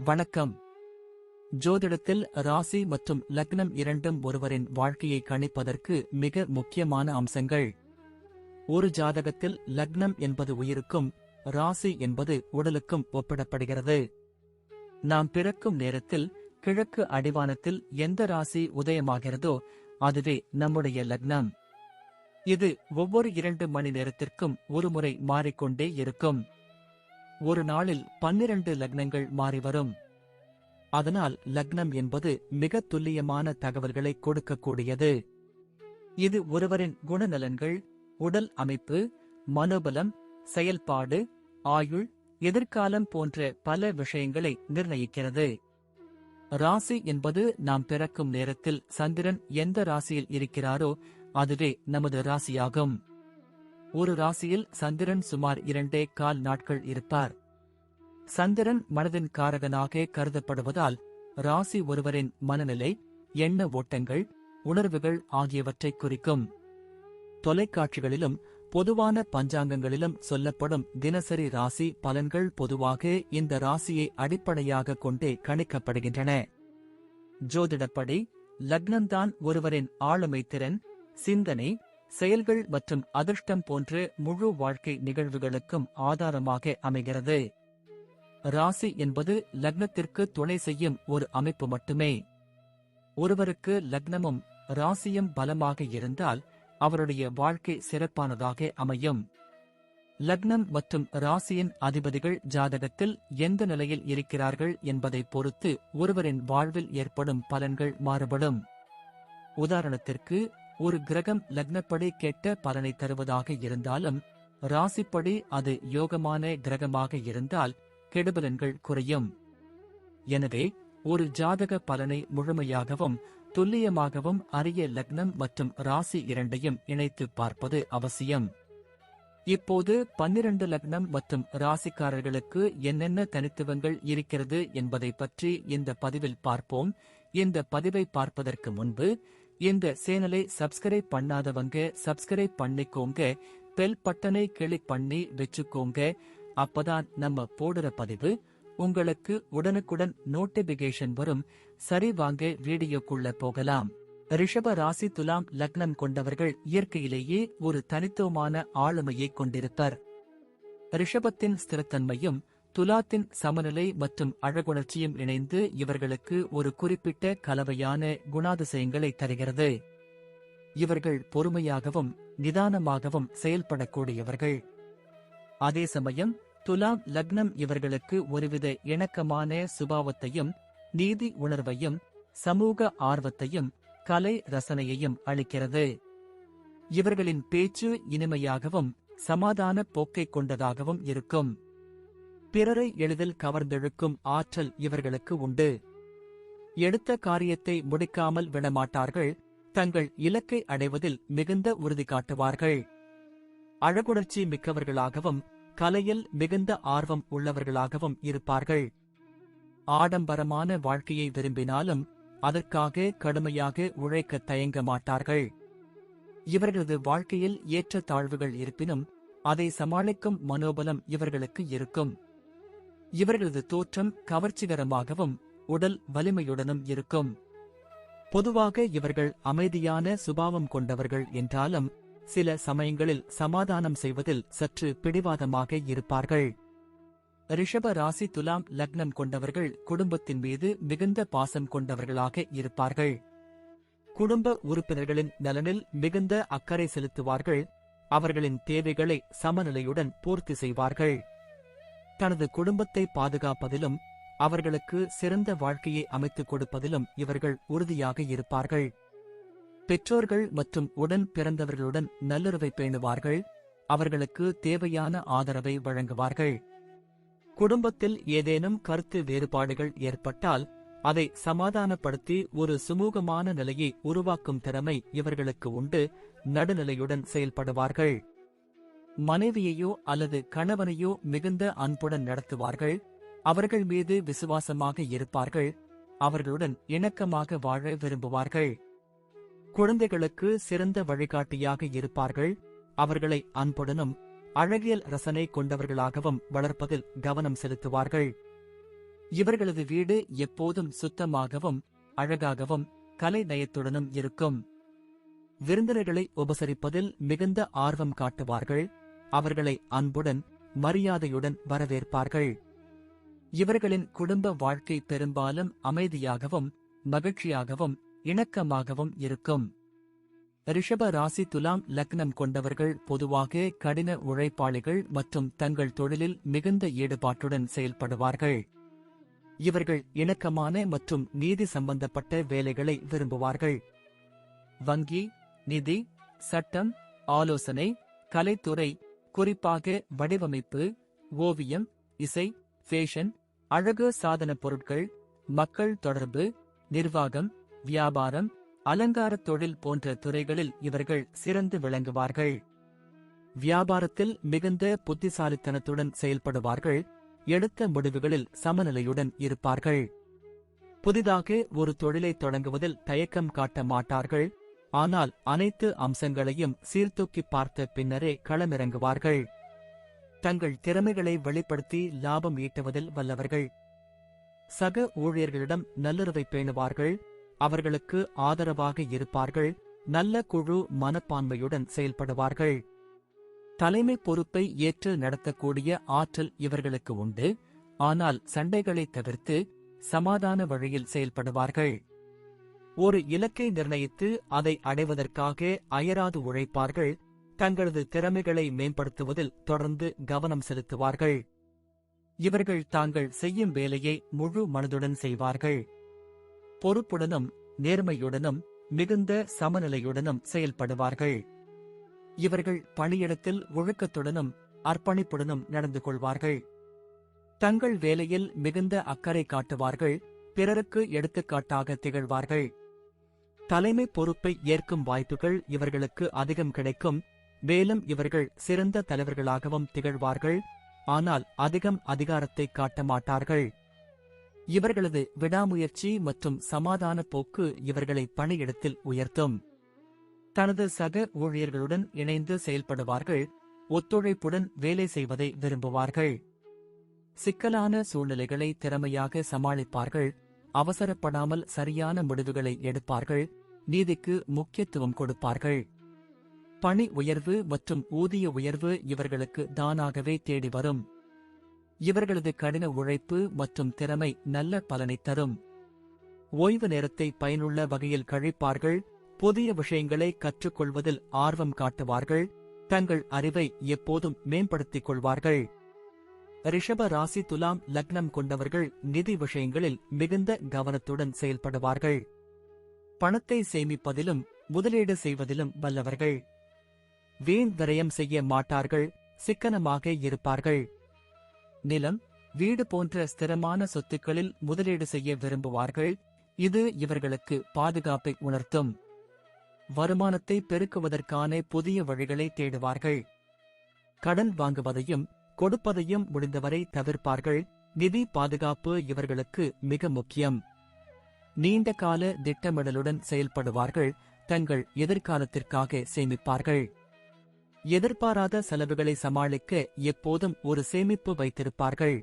வணக்கம். ஜோதிடத்தில் ராசி மற்றும் லக்னம் இரண்டும் ஒருவரின் வாழ்க்கையை கணிப்பதற்கு மிக முக்கியமான அம்சங்கள். ஒரு ஜாதகத்தில் லக்னம் என்பது உயிருக்கும், ராசி என்பது உடலுக்கும் ஒப்பிடப்படுகிறது. நாம் பிறக்கும் நேரத்தில் கிழக்கு அடிவானத்தில் எந்த ராசி உதயமாகிறதோ அதுவே நம்முடைய லக்னம். இது ஒவ்வொரு 2 மணி நேரத்திற்கும் ஒருமுறை மாறிக்கொண்டே இருக்கும். ஒரு நாளில் 12 லக்னங்கள் மாறிவரும். அதனால் லக்னம் என்பது மிக துல்லியமான தகவல்களை கொடுக்கக்கூடியது. இது ஒருவரின் குணநலன்கள், உடல் அமைப்பு, மனோபலம், செயல்பாடு, ஆயுள், எதிர்காலம் போன்ற பல விஷயங்களை நிர்ணயிக்கிறது. ராசி என்பது நாம் பிறக்கும் நேரத்தில் சந்திரன் எந்த ராசியில் இருக்கிறாரோ அதுவே நமது ராசியாகும். ஒரு ராசியில் சந்திரன் சுமார் 2.25 நாட்கள் இருப்பார். சந்திரன் மனதின் காரகனாக கருதப்படுவதால் ராசி ஒருவரின் மனநிலை, எண்ண ஓட்டங்கள், உணர்வுகள் ஆகியவற்றை குறிக்கும். தொலைக்காட்சிகளிலும் பொதுவான பஞ்சாங்கங்களிலும் சொல்லப்படும் தினசரி ராசி பலன்கள் பொதுவாக இந்த ராசியை அடிப்படையாக கொண்டே கணிக்கப்படுகின்றன. ஜோதிடப்படி லக்னம்தான் ஒருவரின் ஆளுமை திறன், சிந்தனை, செயல்கள் மற்றும் அதிர்ஷ்டம் போன்ற முழு வாழ்க்கை நிகழ்வுகளுக்கும் ஆதாரமாக அமைகிறது. ராசி என்பது லக்னத்திற்கு துணை செய்யும் ஒரு அமைப்பு மட்டுமே. ஒருவருக்கு லக்னமும் ராசியும் பலமாக இருந்தால் அவருடைய வாழ்க்கை சிறப்பானதாக அமையும். லக்னம் மற்றும் ராசியின் அதிபதிகள் ஜாதகத்தில் எந்த நிலையில் இருக்கிறார்கள் என்பதை பொறுத்து ஒருவரின் வாழ்வில் ஏற்படும் பலன்கள் மாறுபடும். உதாரணத்திற்கு, ஒரு கிரகம் லக்னப்படி கெட்ட பலனை தருவதாக இருந்தாலும் ராசிப்படி அது யோகமான கிரகமாக இருந்தால் கெடுபலன்கள் குறையும். எனவே ஒரு ஜாதக பலனை முழுமையாகவும் துல்லியமாகவும் அறிய லக்னம் மற்றும் ராசி இரண்டையும் இணைத்து பார்ப்பது அவசியம். இப்போது 12 லக்னம் மற்றும் ராசிக்காரர்களுக்கு என்னென்ன தனித்துவங்கள் இருக்கிறது என்பதை பற்றி இந்த பதிவில் பார்ப்போம். இந்த பதிவை பார்ப்பதற்கு முன்பு இந்த சேனலை சப்ஸ்கிரைப் பண்ணாதவங்க சப்ஸ்கிரைப் பண்ணிக்கோங்க, பெல் பட்டனை கிளிக் பண்ணி வச்சுக்கோங்க. அப்பதான் நம்ம போடுற பதிவு உங்களுக்கு உடனுக்குடன் நோட்டிபிகேஷன் வரும். சரி, வாங்க வீடியோக்குள்ள போகலாம். ரிஷப ராசி துலாம் லக்னம் கொண்டவர்கள் இயற்கையிலேயே ஒரு தனித்துவமான ஆளுமையை கொண்டிருப்பர். ரிஷபத்தின் ஸ்திரத்தன்மையும் துலாத்தின் சமநிலை மற்றும் அழகுணர்ச்சியும் இணைந்து இவர்களுக்கு ஒரு குறிப்பிட்ட கலவையான குணாதிசயங்களை தருகிறது. இவர்கள் பொறுமையாகவும் நிதானமாகவும் செயல்படக்கூடியவர்கள். அதே சமயம் துலாம் லக்னம் இவர்களுக்கு ஒருவித இணக்கமான சுபாவத்தையும் நீதி உணர்வையும் சமூக ஆர்வத்தையும் கலை ரசனையையும் அளிக்கிறது. இவர்களின் பேச்சு இனிமையாகவும் சமாதான போக்கை கொண்டதாகவும் இருக்கும். பிறரை எளிதில் கவர்ந்தெழுக்கும் ஆற்றல் இவர்களுக்கு உண்டு. எடுத்த காரியத்தை முடிக்காமல் விடமாட்டார்கள். தங்கள் இலக்கை அடைவதில் மிகுந்த உறுதி காட்டுவார்கள். அழகுணர்ச்சி மிக்கவர்களாகவும் கலையில் மிகுந்த ஆர்வம் உள்ளவர்களாகவும் இருப்பார்கள். ஆடம்பரமான வாழ்க்கையை விரும்பினாலும் அதற்காக கடுமையாக உழைக்க தயங்க மாட்டார்கள். இவர்களது வாழ்க்கையில் ஏற்ற தாழ்வுகள் இருப்பினும் அதை சமாளிக்கும் மனோபலம் இவர்களுக்கு இருக்கும். இவர்களது தோற்றம் கவர்ச்சிகரமாகவும் உடல் வலிமையுடனும் இருக்கும். பொதுவாக இவர்கள் அமைதியான சுபாவம் கொண்டவர்கள் என்றாலும் சில சமயங்களில் சமாதானம் செய்வதில் சற்று பிடிவாதமாக இருப்பார்கள். ரிஷப ராசி துலாம் லக்னம் கொண்டவர்கள் குடும்பத்தின் மீது மிகுந்த பாசம் கொண்டவர்களாக இருப்பார்கள். குடும்ப உறுப்பினர்களின் நலனில் மிகுந்த அக்கறை செலுத்துவார்கள். அவர்களின் தேவைகளை சமநிலையுடன் பூர்த்தி செய்வார்கள். தனது குடும்பத்தை பாதுகாப்பதிலும் அவர்களுக்கு சிறந்த வாழ்க்கையை அமைத்துக் கொடுப்பதிலும் இவர்கள் உறுதியாக இருப்பார்கள். பெற்றோர்கள் மற்றும் உடன் பிறந்தவர்களுடன் நல்லுறவை பேணுவார்கள். அவர்களுக்கு தேவையான ஆதரவை வழங்குவார்கள். குடும்பத்தில் ஏதேனும் கருத்து வேறுபாடுகள் ஏற்பட்டால் அதை சமாதானப்படுத்தி ஒரு சுமூகமான நிலையை உருவாக்கும் திறமை இவர்களுக்கு உண்டு. நடுநிலையுடன் செயல்படுவார்கள். மனைவியையோ அல்லது கணவனையோ மிகுந்த அன்புடன் நடத்துவார்கள். அவர்கள் மீது விசுவாசமாக இருப்பார்கள். அவர்களுடன் இணக்கமாக வாழ விரும்புவார்கள். குழந்தைகளுக்கு சிறந்த வழிகாட்டியாக இருப்பார்கள். அவர்களை அன்புடனும் அழகியல் ரசனை கொண்டவர்களாகவும் வளர்ப்பதில் கவனம் செலுத்துவார்கள். இவர்களது வீடு எப்போதும் சுத்தமாகவும் அழகாகவும் கலை நயத்துடனும் இருக்கும். விருந்தினர்களை உபசரிப்பதில் மிகுந்த ஆர்வம் காட்டுவார்கள். அவர்களை அன்புடன் மரியாதையுடன் வரவேற்பார்கள். இவர்களின் குடும்ப வாழ்க்கை பெரும்பாலும் அமைதியாகவும் மகிழ்ச்சியாகவும் இணக்கமாகவும் இருக்கும். ரிஷப ராசி துலாம் லக்னம் கொண்டவர்கள் பொதுவாக கடின உழைப்பாளிகள் மற்றும் தங்கள் தொழிலில் மிகுந்த ஈடுபாட்டுடன் செயல்படுவார்கள். இவர்கள் இணக்கமான மற்றும் நீதி சம்பந்தப்பட்ட வேலைகளை விரும்புவார்கள். வங்கி, நிதி, சட்டம், ஆலோசனை, கலைத்துறை, குறிப்பாக வடிவமைப்பு, ஓவியம், இசை, ஃபேஷன், அழகு சாதனப் பொருட்கள், மக்கள் தொடர்பு, நிர்வாகம், வியாபாரம், அலங்காரத் தொழில் போன்ற துறைகளில் இவர்கள் சிறந்து விளங்குவார்கள். வியாபாரத்தில் மிகுந்த புத்திசாலித்தனத்துடன் செயல்படுவார்கள். எடுத்த முடிவுகளில் சமநிலையுடன் இருப்பார்கள். புதிதாக ஒரு தொழிலை தொடங்குவதில் தயக்கம் காட்ட மாட்டார்கள். ஆனால் அனைத்து அம்சங்களையும் சீர்தூக்கி பார்த்த பின்னரே களமிறங்குவார்கள். தங்கள் திறமைகளை வெளிப்படுத்தி லாபம் ஈட்டுவதில் வல்லவர்கள். சக ஊழியர்களிடம் நல்லுறவை பேணுவார்கள். அவர்களுக்கு ஆதரவாக இருப்பார்கள். நல்ல குழு மனப்பான்மையுடன் செயல்படுவார்கள். தலைமை பொறுப்பை ஏற்று நடத்தக்கூடிய ஆற்றல் இவர்களுக்கு உண்டு. ஆனால் சண்டைகளை தவிர்த்து சமாதான வழியில் செயல்படுவார்கள். ஒரு இலக்கை நிர்ணயித்து அதை அடைவதற்காக அயராது உழைப்பார்கள். தங்களது திறமைகளை மேம்படுத்துவதில் தொடர்ந்து கவனம் செலுத்துவார்கள். இவர்கள் தாங்கள் செய்யும் வேலையை முழு மனதுடன் செய்வார்கள். பொறுப்புடனும் நேர்மையுடனும் மிகுந்த சமநிலையுடனும் செயல்படுவார்கள். இவர்கள் பணியிடத்தில் ஒழுக்கத்துடனும் அர்ப்பணிப்புடனும் நடந்து கொள்வார்கள். தங்கள் வேலையில் மிகுந்த அக்கறை காட்டுவார்கள். பிறருக்கு எடுத்துக்காட்டாக திகழ்வார்கள். தலைமை பொறுப்பை ஏற்கும் வாய்ப்புகள் இவர்களுக்கு அதிகம் கிடைக்கும். மேலும் இவர்கள் சிறந்த தலைவர்களாகவும் திகழ்வார்கள். ஆனால் அதிகம் அதிகாரத்தை காட்ட மாட்டார்கள். இவர்களது விடாமுயற்சி மற்றும் சமாதான போக்கு இவர்களை பணியிடத்தில் உயர்த்தும். தனது சக ஊழியர்களுடன் இணைந்து செயல்படுவார்கள். ஒத்துழைப்புடன் வேலை செய்வதை விரும்புவார்கள். சிக்கலான சூழ்நிலைகளை திறமையாக சமாளிப்பார்கள். அவசரப்படாமல் சரியான முடிவுகளை எடுப்பார்கள். நீதிக்கு முக்கியத்துவம் கொடுப்பார்கள். பணி உயர்வு மற்றும் ஊதிய உயர்வு இவர்களுக்கு தானாகவே தேடி வரும். இவர்களது கடின உழைப்பு மற்றும் திறமை நல்ல பலனை தரும். ஓய்வு நேரத்தை பயனுள்ள வகையில் கழிப்பார்கள். புதிய விஷயங்களை கற்றுக்கொள்வதில் ஆர்வம் காட்டுவார்கள். தங்கள் அறிவை எப்போதும் மேம்படுத்திக் கொள்வார்கள். ரிஷப ராசி துலாம் லக்னம் கொண்டவர்கள் நிதி விஷயங்களில் மிகுந்த கவனத்துடன் செயல்படுவார்கள். பணத்தை சேமிப்பதிலும் முதலீடு செய்வதிலும் வல்லவர்கள். வீண் விரயம் செய்ய மாட்டார்கள். சிக்கனமாக இருப்பார்கள். நிலம், வீடு போன்ற ஸ்திரமான சொத்துக்களில் முதலீடு செய்ய விரும்புவார்கள். இது இவர்களுக்கு பாதுகாப்பை உணர்த்தும். வருமானத்தை பெருக்குவதற்கான புதிய வழிகளை தேடுவார்கள். கடன் வாங்குவதையும் கொடுப்பதையும் முடிந்தவரை தவிர்ப்பார்கள். நிதி பாதுகாப்பு இவர்களுக்கு மிக முக்கியம். நீண்ட கால திட்டமிடலுடன் செயல்படுவார்கள். தங்கள் எதிர்காலத்திற்காக சேமிப்பார்கள். எதிர்பாராத செலவுகளை சமாளிக்க எப்போதும் ஒரு சேமிப்பு வைத்திருப்பார்கள்.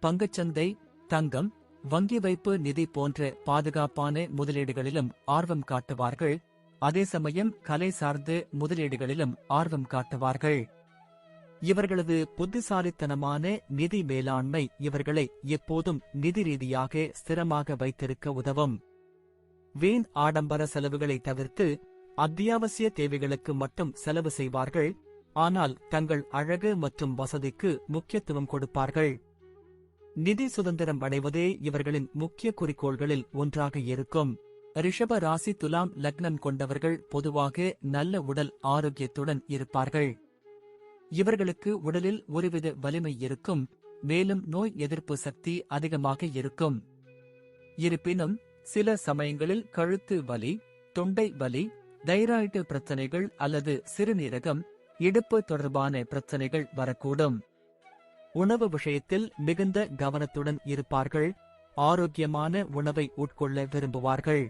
பங்குச்சந்தை, தங்கம், வங்கி வைப்பு நிதி போன்ற பாதுகாப்பான முதலீடுகளிலும் ஆர்வம் காட்டுவார்கள். அதே சமயம் கலை சார்ந்த முதலீடுகளிலும் ஆர்வம் காட்டுவார்கள். இவர்களது புத்திசாலித்தனமான நிதி மேலாண்மை இவர்களை எப்போதும் நிதி ரீதியாக ஸ்திரமாக வைத்திருக்க உதவும். வீண் ஆடம்பர செலவுகளை தவிர்த்து அத்தியாவசிய தேவைகளுக்கு மட்டும் செலவு செய்வார்கள். ஆனால் தங்கள் அழகு மற்றும் வசதிக்கு முக்கியத்துவம் கொடுப்பார்கள். நிதி சுதந்திரம் அடைவதே இவர்களின் முக்கிய குறிக்கோள்களில் ஒன்றாக இருக்கும். ரிஷப ராசி துலாம் லக்னம் கொண்டவர்கள் பொதுவாக நல்ல உடல் ஆரோக்கியத்துடன் இருப்பார்கள். இவர்களுக்கு உடலில் ஒருவித வலிமை இருக்கும். மேலும் நோய் எதிர்ப்பு சக்தி அதிகமாக இருக்கும். இருப்பினும் சில சமயங்களில் கழுத்து வலி, தொண்டை வலி, தைராய்டு பிரச்சனைகள் அல்லது சிறுநீரகம், இடுப்பு தொடர்பான பிரச்சனைகள் வரக்கூடும். உணவு விஷயத்தில் மிகுந்த கவனத்துடன் இருப்பார்கள். ஆரோக்கியமான உணவை உட்கொள்ள விரும்புவார்கள்.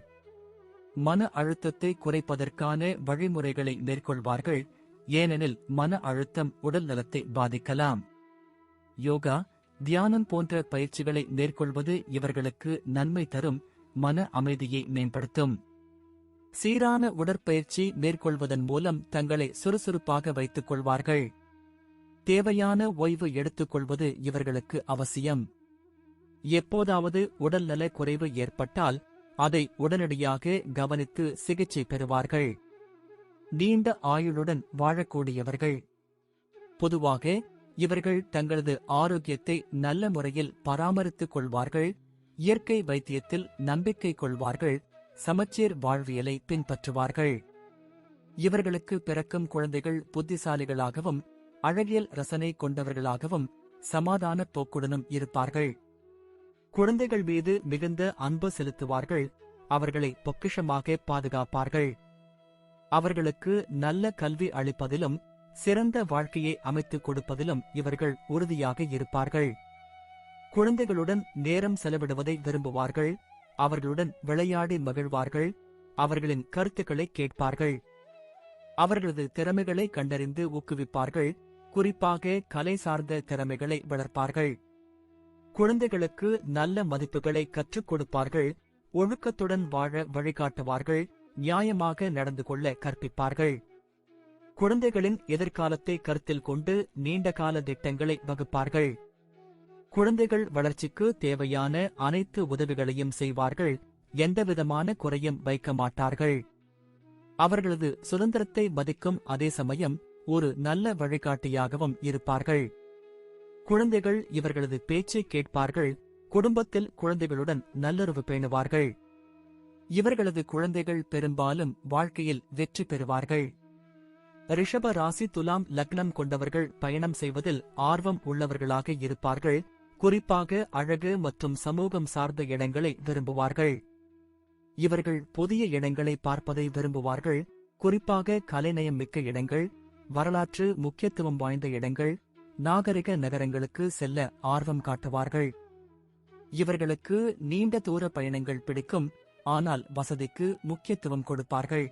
மன அழுத்தத்தை குறைப்பதற்கான வழிமுறைகளை மேற்கொள்வார்கள். ஏனெனில் மன அழுத்தம் உடல் நலத்தை பாதிக்கலாம். யோகா, தியானம் போன்ற பயிற்சிகளை மேற்கொள்வது இவர்களுக்கு நன்மை தரும், மன அமைதியை மேம்படுத்தும். சீரான உடற்பயிற்சி மேற்கொள்வதன் மூலம் தங்களை சுறுசுறுப்பாக வைத்துக் கொள்வார்கள். தேவையான ஓய்வு எடுத்துக்கொள்வது இவர்களுக்கு அவசியம். எப்போதாவது உடல்நல குறைவு ஏற்பட்டால் அதை உடனடியாக கவனித்து சிகிச்சை பெறுவார்கள். நீண்ட ஆயுளுடன் வாழக்கூடியவர்கள். பொதுவாக இவர்கள் தங்களது ஆரோக்கியத்தை நல்ல முறையில் பராமரித்துக் கொள்வார்கள். இயற்கை வைத்தியத்தில் நம்பிக்கை கொள்வார்கள். சமச்சீர் வாழ்வியலை பின்பற்றுவார்கள். இவர்களுக்கு பிறக்கும் குழந்தைகள் புத்திசாலிகளாகவும் அழகியல் ரசனை கொண்டவர்களாகவும் சமாதான போக்குடனும் இருப்பார்கள். குழந்தைகள் மீது மிகுந்த அன்பு செலுத்துவார்கள். அவர்களை பொக்கிஷமாக பாதுகாப்பார்கள். அவர்களுக்கு நல்ல கல்வி அளிப்பதிலும் சிறந்த வாழ்க்கையை அமைத்துக் கொடுப்பதிலும் இவர்கள் உறுதியாக இருப்பார்கள். குழந்தைகளுடன் நேரம் செலவிடுவதை விரும்புவார்கள். அவர்களுடன் விளையாடி மகிழ்வார்கள். அவர்களின் கருத்துக்களை கேட்பார்கள். அவர்களது திறமைகளை கண்டறிந்து ஊக்குவிப்பார்கள். குறிப்பாக கலை சார்ந்த திறமைகளை வளர்ப்பார்கள். குழந்தைகளுக்கு நல்ல மதிப்புகளை கற்றுக் கொடுப்பார்கள். ஒழுக்கத்துடன் வாழ வழிகாட்டுவார்கள். நியாயமாக நடந்து கொள்ள கற்பிப்பார்கள். குழந்தைகளின் எதிர்காலத்தை கருத்தில் கொண்டு நீண்டகால திட்டங்களை வகுப்பார்கள். குழந்தைகள் வளர்ச்சிக்கு தேவையான அனைத்து உதவிகளையும் செய்வார்கள். எந்தவிதமான குறையும் வைக்க மாட்டார்கள். அவர்களது சுதந்திரத்தை மதிக்கும் அதே சமயம் ஒரு நல்ல வழிகாட்டியாகவும் இருப்பார்கள். குழந்தைகள் இவர்களது பேச்சை கேட்பார்கள். குடும்பத்தில் குழந்தைகளுடன் நல்லுறவு பேணுவார்கள். இவர்களது குழந்தைகள் பெரும்பாலும் வாழ்க்கையில் வெற்றி பெறுவார்கள். ரிஷப ராசி துலாம் லக்னம் கொண்டவர்கள் பயணம் செய்வதில் ஆர்வம் உள்ளவர்களாக இருப்பார்கள். குறிப்பாக அழகு மற்றும் சமூகம் சார்ந்த இடங்களை விரும்புவார்கள். இவர்கள் புதிய இடங்களை பார்ப்பதை விரும்புவார்கள். குறிப்பாக கலைநயம் மிக்க இடங்கள், வரலாற்று முக்கியத்துவம் வாய்ந்த இடங்கள், நாகரிக நகரங்களுக்கு செல்ல ஆர்வம் காட்டுவார்கள். இவர்களுக்கு நீண்ட தூர பயணங்கள் பிடிக்கும். ஆனால் வசதிக்கு முக்கியத்துவம் கொடுப்பார்கள்.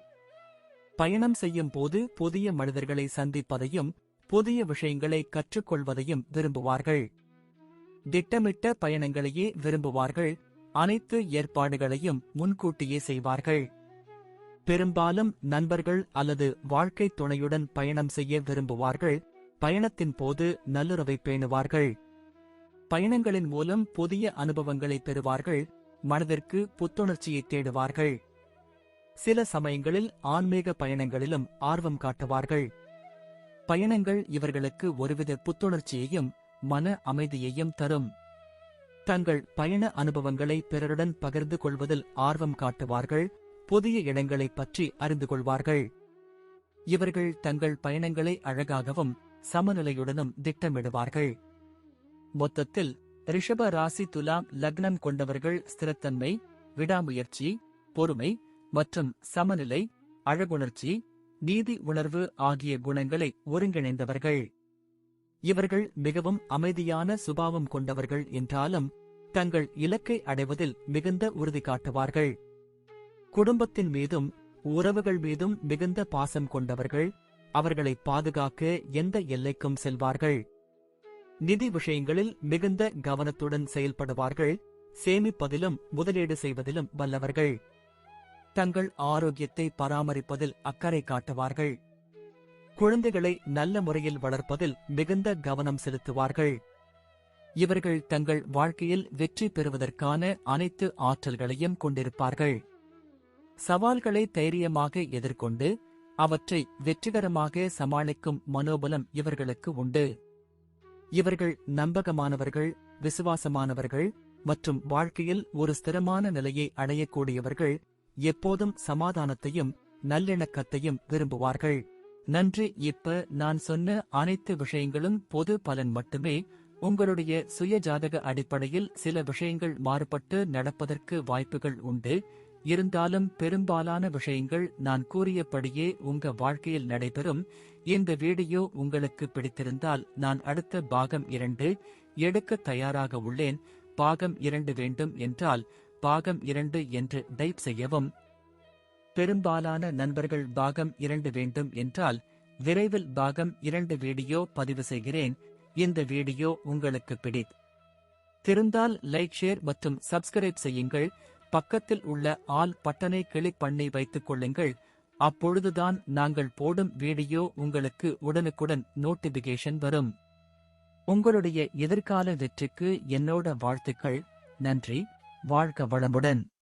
பயணம் செய்யும் போது புதிய மனிதர்களை சந்திப்பதையும் புதிய விஷயங்களை கற்றுக்கொள்வதையும் விரும்புவார்கள். திட்டமிட்ட பயணங்களையே விரும்புவார்கள். அனைத்து ஏற்பாடுகளையும் முன்கூட்டியே செய்வார்கள். பெரும்பாலும் நண்பர்கள் அல்லது வாழ்க்கை துணையுடன் பயணம் செய்ய விரும்புவார்கள். பயணத்தின் போது நல்லுறவை பேணுவார்கள். பயணங்களின் மூலம் புதிய அனுபவங்களை பெறுவார்கள். மனதிற்கு புத்துணர்ச்சியை தேடுவார்கள். சில சமயங்களில் ஆன்மீக பயணங்களிலும் ஆர்வம் காட்டுவார்கள். பயணங்கள் இவர்களுக்கு ஒருவித புத்துணர்ச்சியையும் மன அமைதியையும் தரும். தங்கள் பயண அனுபவங்களை பிறருடன் பகிர்ந்து கொள்வதில் ஆர்வம் காட்டுவார்கள். புதிய இடங்களைப் பற்றி அறிந்து கொள்வார்கள். இவர்கள் தங்கள் பயணங்களை அழகாகவும் சமநிலையுடனும் திட்டமிடுவார்கள். மொத்தத்தில் ரிஷப ராசி துலாம் லக்னம் கொண்டவர்கள் ஸ்திரத்தன்மை, விடாமுயற்சி, பொறுமை மற்றும் சமநிலை, அழகுணர்ச்சி, நீதி உணர்வு ஆகிய குணங்களை ஒருங்கிணைந்தவர்கள். இவர்கள் மிகவும் அமைதியான சுபாவம் கொண்டவர்கள் என்றாலும் தங்கள் இலக்கை அடைவதில் மிகுந்த உறுதி காட்டுவார்கள். குடும்பத்தின் மீதும் உறவுகள் மீதும் மிகுந்த பாசம் கொண்டவர்கள். அவர்களை பாதுகாக்க எந்த எல்லைக்கும் செல்வார்கள். நிதி விஷயங்களில் மிகுந்த கவனத்துடன் செயல்படுவார்கள். சேமிப்பதிலும் முதலீடு செய்வதிலும் வல்லவர்கள். தங்கள் ஆரோக்கியத்தை பராமரிப்பதில் அக்கறை காட்டுவார்கள். குழந்தைகளை நல்ல முறையில் வளர்ப்பதில் மிகுந்த கவனம் செலுத்துவார்கள். இவர்கள் தங்கள் வாழ்க்கையில் வெற்றி பெறுவதற்கான அனைத்து ஆற்றல்களையும் கொண்டிருப்பார்கள். சவால்களை தைரியமாக எதிர்கொண்டு அவற்றை வெற்றிகரமாக சமாளிக்கும் மனோபலம் இவர்களுக்கு உண்டு. இவர்கள் நம்பகமானவர்கள், விசுவாசமானவர்கள் மற்றும் வாழ்க்கையில் ஒரு ஸ்திரமான நிலையை அடையக்கூடியவர்கள். எப்போதும் சமாதானத்தையும் நல்லிணக்கத்தையும் விரும்புவார்கள். நன்றி. இப்ப நான் சொன்ன அனைத்து விஷயங்களும் பொது பலன் மட்டுமே. உங்களுடைய சுய ஜாதக அடிப்படையில் சில விஷயங்கள் மாறுபட்டு நடப்பதற்கு வாய்ப்புகள் உண்டு. இருந்தாலும் பெரும்பாலான விஷயங்கள் நான் கூறியபடியே உங்க வாழ்க்கையில் நடைபெறும். இந்த வீடியோ உங்களுக்கு பிடித்திருந்தால் நான் அடுத்த பாகம் 2 எடுக்க தயாராக உள்ளேன். பாகம் 2 வேண்டும் என்றால் பாகம் 2 என்று டைப் செய்யவும். பெரும்பாலான நண்பர்கள் பாகம் 2 வேண்டும் என்றால் விரைவில் பாகம் 2 வீடியோ பதிவு செய்கிறேன். இந்த வீடியோ உங்களுக்கு தெரிந்தால் லைக், ஷேர் மற்றும் சப்ஸ்கிரைப் செய்யுங்கள். பக்கத்தில் உள்ள ஆல் பட்டனை கிளிக் பண்ணி வைத்துக் கொள்ளுங்கள். அப்பொழுதுதான் நாங்கள் போடும் வீடியோ உங்களுக்கு உடனுக்குடன் நோட்டிபிகேஷன் வரும். உங்களுடைய எதிர்கால வெற்றிக்கு என்னோட வாழ்த்துக்கள். நன்றி. வாழ்க வளமுடன்.